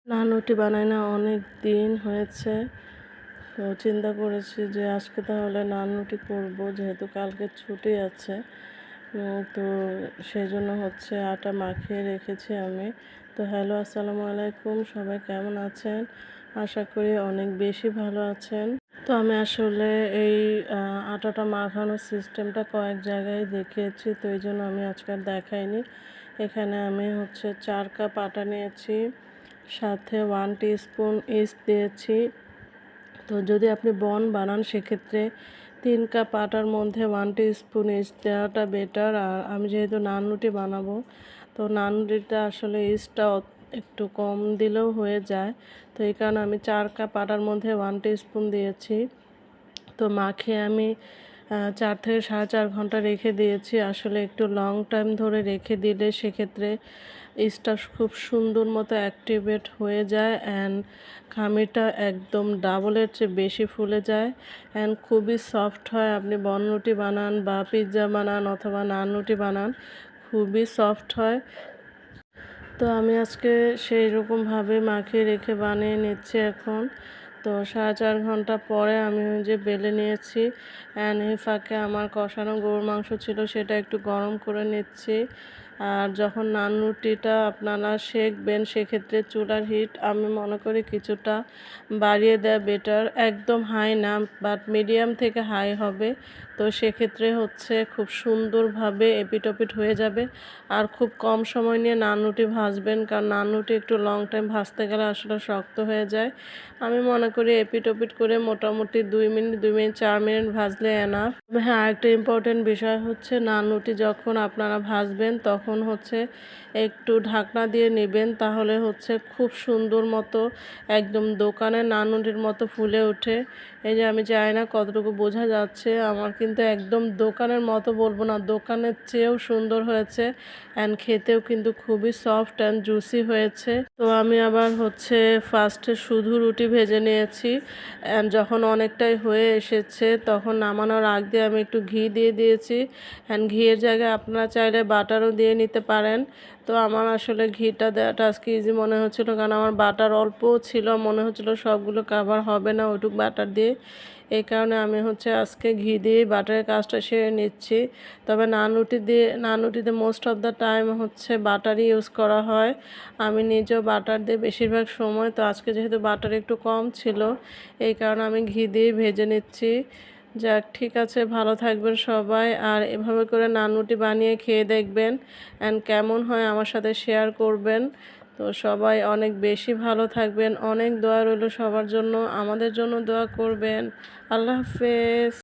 নান রুটি বানাই না অনেক দিন হয়েছে। তো চিন্তা করেছি যে আজকে তাহলে নান রুটি করবো, যেহেতু কালকে ছুটি আছে। তো সেই জন্য আটা মাখিয়ে রেখেছি আমি। তো হ্যালো, আসসালামু আলাইকুম, সবাই কেমন আছেন? আশা করি অনেক বেশি ভালো আছেন। তো আমি আসলে এই আটাটা মাখানোর সিস্টেমটা কয়েক জায়গায় দেখিয়েছি, তো এই জন্য আমি আজকে আর দেখাইনি। এখানে আমি 4 কাপ আটা নিয়েছি, সাথে 1 টিস্পুন ইস্ট দিয়েছি। তো যদি আপনি বন বানান সেক্ষেত্রে 3 কাপ আটার মধ্যে 1 টিস্পুন ইস্ট দেওয়াটা বেটার। আর আমি যেহেতু নান রুটি বানাবো, তো নান রুটিটা আসলে ইস্টটা একটু কম দিলেও হয়ে যায়। তো এই কারণে আমি 4 কাপ আটার মধ্যে 1 টিস্পুন দিয়েছি। তো মাখিয়ে আমি 4 থেকে 4.5 ঘন্টা রেখে দিয়েছি। আসলে একটু লং টাইম ধরে রেখে দিলে সেক্ষেত্রে ইস্টটা খুব সুন্দর মতো অ্যাক্টিভেট হয়ে যায় অ্যান্ড খামিরটা একদম ডাবলের চেয়ে বেশি ফুলে যায় অ্যান্ড খুবই সফট হয়। আপনি বনরুটি বানান বা পিৎজা বানান অথবা নান রুটি বানান, খুবই সফট হয়। তো আমি আজকে সেই রকমভাবে মাখিয়ে রেখে বানিয়ে নিচ্ছি এখন। তো 4.5 ঘন্টা পরে আমি বেলে নিয়েছি অ্যান্ড এই ফাঁকে আমার কষানো গরুর মাংস ছিল, সেটা একটু গরম করে নিচ্ছি। আর যখন নান রুটিটা আপনারা সেঁকবেন সেক্ষেত্রে চুলার হিট আমি মনে করি কিছুটা বাড়িয়ে দেওয়া বেটার। একদম হাই না, বাট মিডিয়াম থেকে হাই হবে। তো সেক্ষেত্রে খুব সুন্দরভাবে এপিট-ওপিট হয়ে যাবে। আর খুব কম সময় নিয়ে নান রুটি ভাজবেন, কারণ নান রুটি একটু লং টাইম ভাজতে গেলে আসলে শক্ত হয়ে যায়। আমি মনে করি এপিট-ওপিট করে মোটামুটি 2 মিনিট 4 মিনিট ভাজলে এনাফ। হ্যাঁ, আরেকটা ইম্পর্টেন্ট বিষয় নান রুটি যখন আপনারা ভাজবেন তখন একটু ঢাকনা দিয়ে নেবেন, তাহলে খুব সুন্দর মতো একদম দোকানের নান রুটির মতো ফুলে ওঠে। এই যে আমি জানি না কতটুকু বোঝা যাচ্ছে, আমার কিন্তু একদম দোকানের মতো বলবো না, দোকানের চেয়েও সুন্দর হয়েছে অ্যান্ড খেতেও কিন্তু খুবই সফট অ্যান্ড জুসি হয়েছে। তো আমি আবার ফার্স্টে শুধু রুটি ভেজে নিয়েছি অ্যান্ড যখন অনেকটাই হয়ে এসেছে তখন নামানোর আগ দিয়ে আমি একটু ঘি দিয়ে দিয়েছি অ্যান্ড ঘিয়ের জায়গায় আপনারা চাইলে বাটারও দিয়ে নিতে পারেন। তো আমার আসলে ঘিটা দেওয়াটা আজকে ইজি মনে হচ্ছিলো, কারণ আমার বাটার অল্পও ছিল, মনে হচ্ছিলো সবগুলো কাভার হবে না ওইটুকু বাটার দিয়ে। এই কারণে আমি আজকে ঘি দিয়ে বাটারের কাজটা সেরে নিচ্ছি। তবে নান রুটিতে মোস্ট অফ দ্য টাইম বাটারই ইউজ করা হয়। আমি নিজেও বাটার দিয়ে বেশিরভাগ সময়, তো আজকে যেহেতু বাটার একটু কম ছিল এই কারণে আমি ঘি দিয়ে ভেজে নিচ্ছি। যাক, ঠিক আছে, ভালো থাকবেন সবাই। আর এভাবে করে নান রুটি বানিয়ে খেয়ে দেখবেন অ্যান্ড কেমন হয় আমার সাথে শেয়ার করবেন। তো সবাই অনেক বেশি ভালো থাকবেন। অনেক দোয়া রইল সবার জন্য, আমাদের জন্য দোয়া করবেন। আল্লাহ হাফেজ।